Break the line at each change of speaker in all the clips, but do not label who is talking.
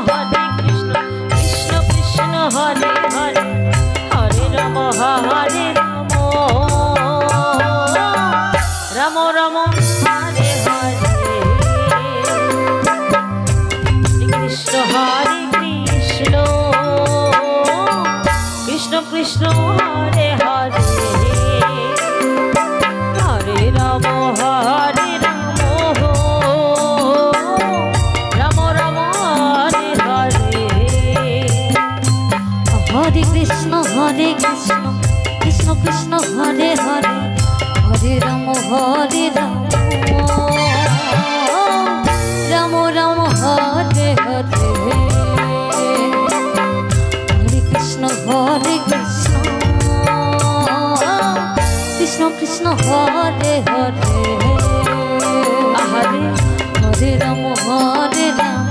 হরে কৃষ্ণ কৃষ্ণ কৃষ্ণ হরে হরে হরে রাম হরে রাম রাম রাম হরে হরে কৃষ্ণ হরে কৃষ্ণ কৃষ্ণ কৃষ্ণ হরে হরে হরে রাম হরে রাম রাম রাম হরে হরে হরে কৃষ্ণ কৃষ্ণ কৃষ্ণ হরে হরে হরে রাম হরে রাম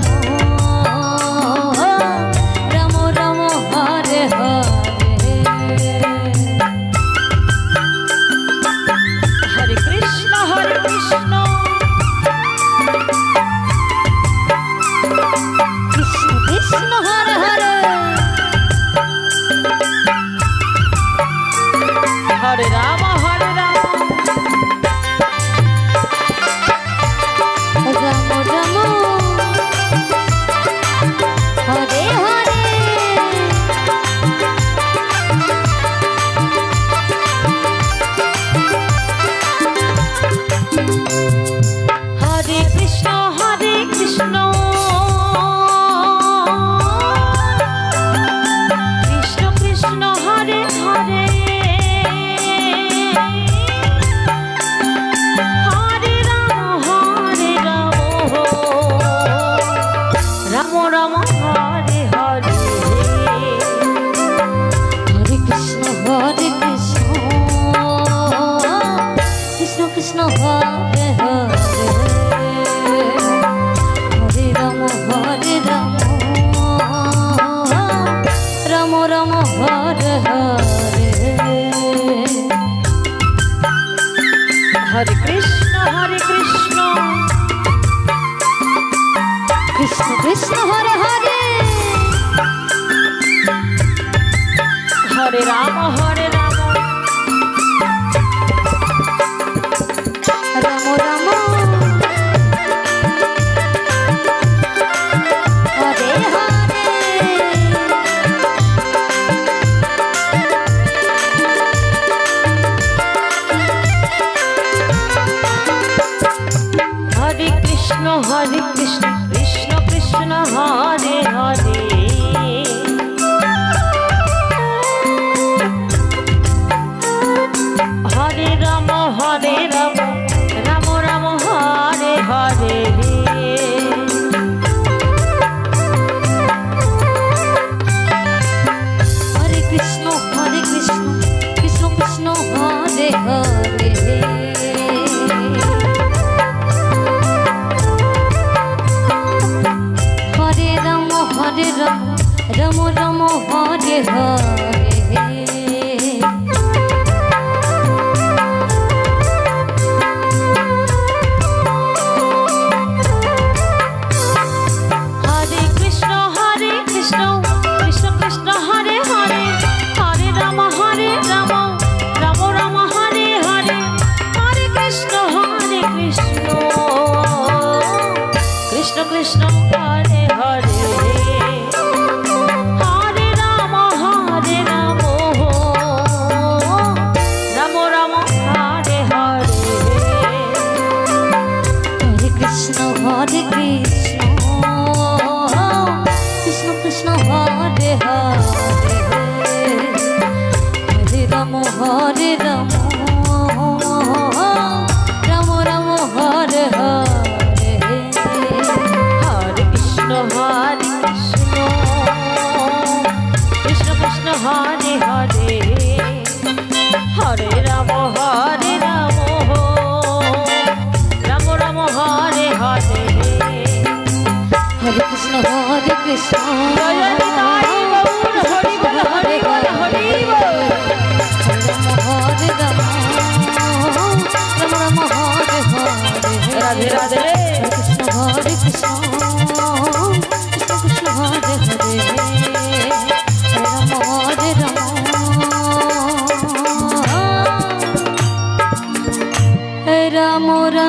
রাম রাম হরে হরে হরে কৃষ্ণ কৃষ্ণ কৃষ্ণ হরে হরে হরে হরে রাম হরে রাম রাম রাম হরে হরে হরে কৃষ্ণ কৃষ্ণ কৃষ্ণ হরে হরে হরে রাম হরে রাম রাম রাম হরে হরে হরে কৃষ্ণ কৃষ্ণ কৃষ্ণ হরে হরে হরে রাম রাম রাম হরে হরে হরে কৃষ্ণ কৃষ্ণ কৃষ্ণ হরে হরে হরে রাম রাম রাম হরে হরে হরে কৃষ্ণ কৃষ্ণ কৃষ্ণ হরে হরে হরে রাম রাম রাম হরে হরে হরে কৃষ্ণ কৃষ্ণ কৃষ্ণ হরে হরে হরে রাম রাম রাম হরে হরে হরে কৃষ্ণ কৃষ্ণ কৃষ্ণ হরে হরে হরে রাম রাম রাম হরে হরে কৃষ্ণ হরে হরে হরে রাম রাম রাম হরে হরে হরে কৃষ্ণ কৃষ্ণ কৃষ্ণ হরে হরে হরে রাম রাম রাম হরে হরে হরে কৃষ্ণ কৃষ্ণ কৃষ্ণ হরে হরে হরে রাম রাম রাম হরে হরে হরে কৃষ্ণ জয় নিতাই গৌর হরি বল হরি বল হরি বল হরে রাম রাম হরে হরে রাধে রাধে কৃষ্ণ কৃষ্ণ কৃষ্ণ কৃষ্ণ মোরা